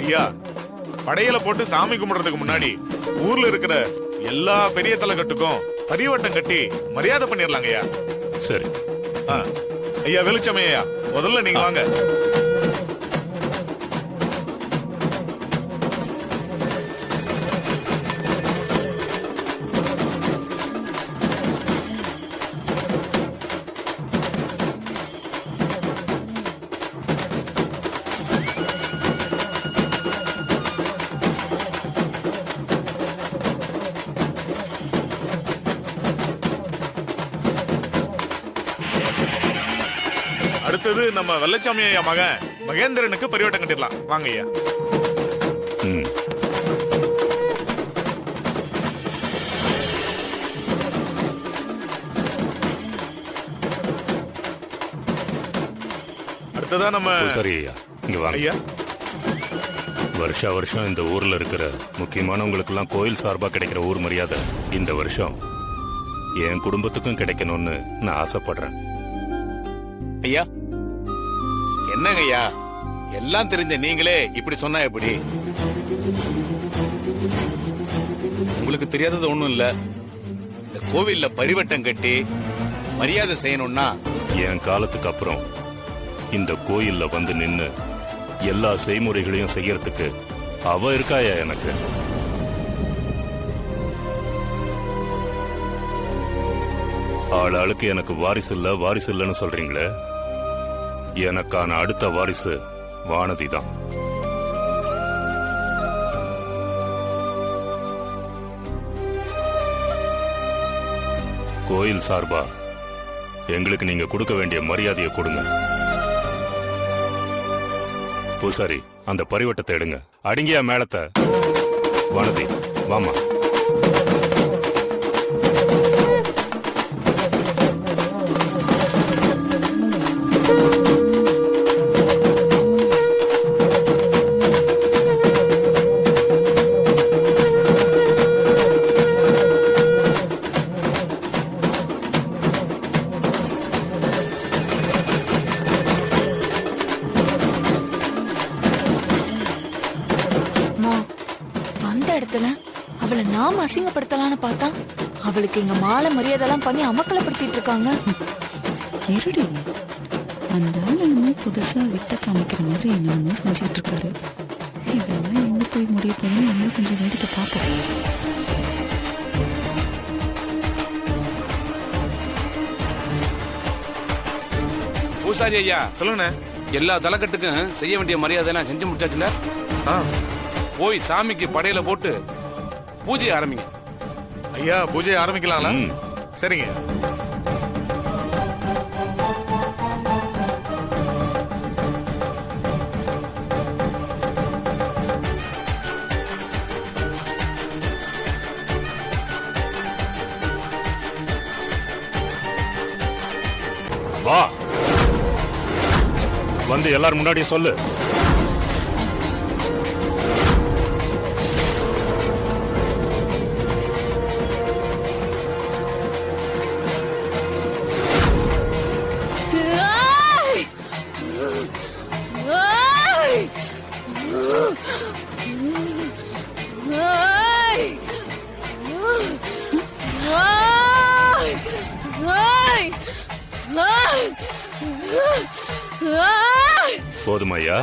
ஐயா, படையல போட்டு சாமி கும்பிடுறதுக்கு முன்னாடி ஊர்ல இருக்கிற எல்லா பெரிய தலைக்கட்டுக்கும் பரிவட்டம் கட்டி மரியாதை பண்ணிடலாங்க ஐயா. சரி. ஐயா வெளிச்சமே, ஐயா முதல்ல நீங்க வாங்க. அடுத்தது நம்ம வெள்ளச்சாமி ஐயா மகன் மகேந்திரனுக்கு பரிவட்டம் கட்டிடலாம். வாங்க ஐயா. அடுத்ததா நம்ம சரி ஐயா, இங்க வாங்க ஐயா. வருஷம் இந்த ஊர்ல இருக்கிற முக்கியமானவங்களுக்கு எல்லாம் கோயில் சார்பா கிடைக்கிற ஊர் மரியாதை இந்த வருஷம் என் குடும்பத்துக்கும் கிடைக்கணும்னு நான் ஆசைப்படுறேன். ஐயா, என்னங்க ஐயா, எல்லாம் தெரிஞ்ச நீங்களே இப்படி சொன்னா எப்படி? உங்களுக்கு தெரியாதது ஒண்ணும் இல்ல. இந்த கோவில்ல பரிவட்டம் கட்டி மரியாதை செய்யணும்னா என் காலத்துக்கு அப்புறம் இந்த கோயில்ல வந்து நின்னு எல்லா செய்முறைகளையும் செய்யறதுக்கு அவ இருக்காயா எனக்கு? ஆளாளுக்கு எனக்கு வாரிசு இல்லைன்னு சொல்றீங்களே, எனக்கான அடுத்த வாரிசு வானதி தான். கோயில் சார்பா எங்களுக்கு நீங்க கொடுக்க வேண்டிய மரியாதையை கொடுங்க. பூசாரி, அந்த பரிவட்டத்தை எடுங்க. அடங்கியா மேளத்தை. வானதி வாமா. அவளை நாம அசிங்கப்படுத்தலான்னு பார்த்தா அவளுக்கு இங்க மாலை மரியாதை எல்லாம் பண்ணி அமக்கலப்படுத்திட்டு இருக்காங்க. இருடி, அந்த ஆளுமே புதுசா வித்த காமிக்கிற மாதிரி என்னமோ செஞ்சுட்டு இருக்காரு. இதெல்லாம் எங்க போய் முடிய போறோம், நம்ம கொஞ்சம் வேடிக்கை பார்ப்போம். பூசாரி ஐயா, சொல்லுங்க. எல்லா தலைக்கட்டுக்கும் செய்ய வேண்டிய மரியாதை எல்லாம் செஞ்சு முடிச்சாச்சுல? போய் சாமிக்கு படையில போட்டு பூஜை ஆரம்பிங்க. ஐயா, பூஜை ஆரம்பிக்கலாம்ல? சரிங்க. வா, வந்து எல்லாரும் முன்னாடியும் சொல்லு. போதுமையா?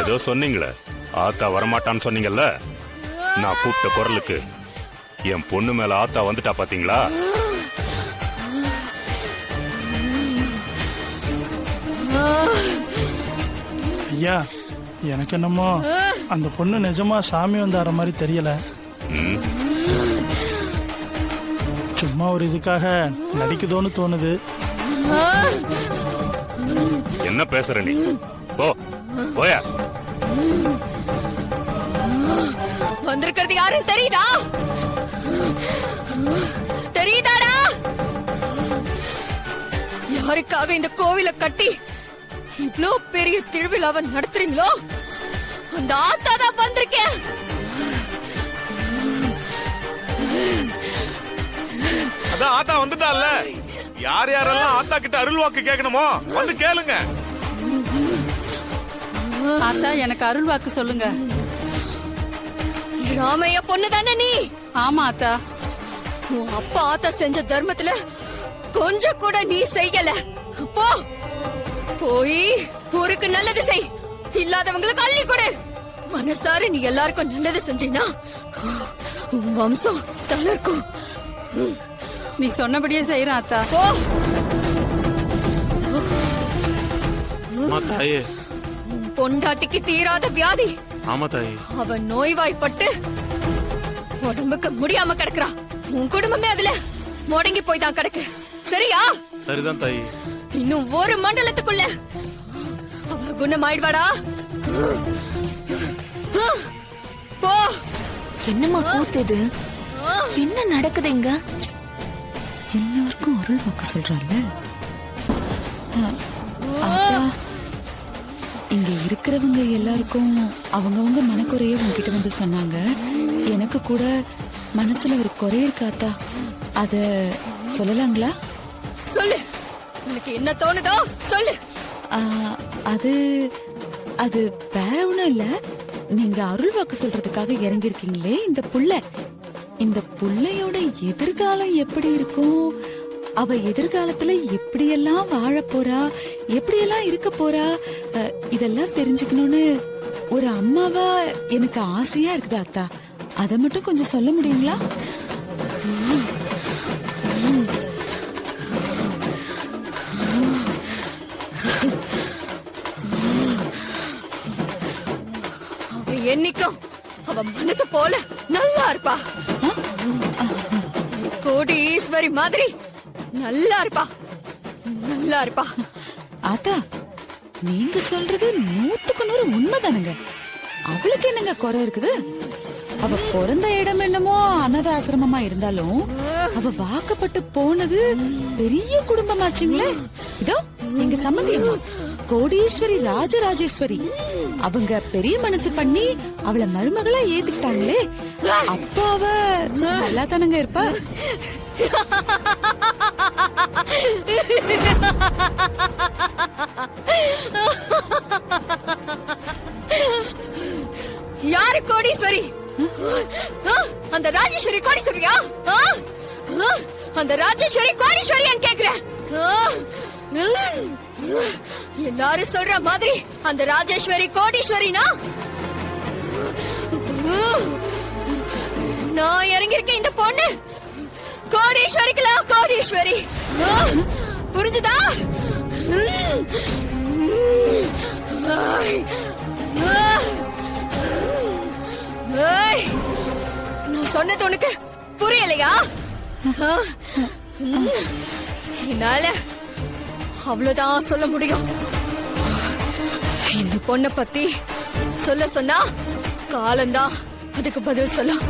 ஏதோ சொன்னீங்களே, ஆத்தா வரமாட்டான்னு சொன்னீங்கல்ல, நான் கூப்பிட்ட குரலுக்கு என் பொண்ணு மேல ஆத்தா வந்துட்டா பாத்தீங்களா? ஐயா, எனக்கு என்னமோ அந்த பொண்ணு நிஜமா சாமி வந்தார மாதிரி தெரியல. சும்மா ஒரு இதுக்காக நடிக்குதோன்னு தோணுது. என்ன பேசுற நீ? போயா. வந்திருக்கிறது யாருன்னு தெரியுதா? தெரியுதாடா? யாருக்காக இந்த கோவிலை கட்டி இவ்ளோ பெரிய திருவிழாவை நடத்துறீங்களோ அந்த ஆத்தா தான் வந்திருக்கேன். அதான் ஆத்தா வந்துட்டால. யார் யாரெல்லாம் ஆத்தா கிட்ட அருள் வாக்கு கேட்கணுமோ வந்து கேளுங்க. ஆத்தா எனக்கு அருள் வாக்கு சொல்லுங்க. ராமையா பொண்ணு தானே நீ? ஆமா ஆத்தா. உன் அப்பா ஆத்தா செஞ்ச தர்மத்துல கொஞ்சம் கூட நீ செய்யல. போ, போய் ஊருக்கு நல்லது செய், இல்லாதவங்களுக்கு அள்ளி கொடு. மனசார நீ எல்லாருக்கும் நல்லது செஞ்சீனா உன் வம்சம் தளர்க்கும். நீ சொன்னபடியே செய்யறேன் ஆத்தா. போ. அம்மா தாயே. உன் பொண்டாட்டிக்கு தீராத வியாதி. ஆமா தாயே. அவன் நோய்வாய்ப்பட்டு உடம்புக்கு முடியாம கிடக்குறான். உன் குடும்பமே அதுல முடங்கி போய் தான் கிடக்கு. சரியா? சரிதான் தாயே. இன்னும் ஒரு மண்டலத்துக்குள்ள அவ குணமாயிடுவாடா. போ. என்னம்மா கூத்துது? என்ன நடக்குது இங்க? எல்லாருக்கும் அருள் வாக்கு சொல்றாள்ல. ஆத்தா, இங்க இருக்கிறவங்க எல்லாருக்கும் அவங்கவங்க மனக்குறைய உங்ககிட்ட வந்து சொன்னாங்க. எனக்கு கூட மனசுல ஒரு குறை இருக்காத்தா, அத சொல்லலாங்களா? சொல்லு, உனக்கு என்ன தோணுதோ சொல்லு. ஆ, அது அது வேற ஒண்ணும் இல்ல. நீங்க அருள் வாக்கு சொல்றதுக்காக இறங்கி இருக்கீங்களே, இந்த புள்ளையோட எதிர்காலம் எப்படி இருக்கும், அவ எதிர்காலத்துல எப்படியெல்லாம் வாழ போறா, எப்படியெல்லாம் இருக்க போறா, இதெல்லாம் தெரிஞ்சுக்கணும்னு ஒரு அம்மாவா எனக்கு ஆசையா இருக்குது அத்தா. அத மட்டும் கொஞ்சம் சொல்ல முடியுங்களா? அவ என்னைக்கும் அவ மனசு போல நல்லா இருப்பா. கோடீஸ்வரி மாதிரி நல்லா இருப்பா, நல்லா இருப்பா. ஆத்தா, நீங்க சொல்றது 100% உண்மைதானுங்க. அவளுக்கு என்னங்க குறை இருக்குது? அவ பிறந்த இடம் என்னமோ அனாத ஆசிரமமா இருந்தாலும் அவ வாக்கப்பட்டு போனது பெரிய குடும்பமாச்சுங்களே. இதோ எங்க சம்மந்தி அம்மா கோடீஸ்வரி ராஜராஜேஸ்வரி, அவங்க பெரிய மனசு பண்ணி அவளை மருமகளா ஏத்துக்கிட்டாங்களே. அப்போ அவ நல்லா தானங்க இருப்பா. யாரு கோடீஸ்வரி? அந்த ராஜேஸ்வரி கோடீஸ்வரியா? அந்த ராஜேஸ்வரி கோடீஸ்வரியான்னு கேக்குறேன். எல்லாரும் சொல்ற மாதிரி அந்த ராஜேஸ்வரி கோடீஸ்வரினா நான் இறங்கிருக்கேன். இந்த பொண்ணு கோடீஸ்வரிக்கலாம், கோடீஸ்வரி. புரிஞ்சுதா? நான் சொன்னது உனக்கு புரியலையா? என்னால அவ்வளவுதான் சொல்ல முடியும். இந்த பொண்ணை பத்தி சொல்ல சொன்னா காலம்தான் அதுக்கு பதில் சொல்லும்.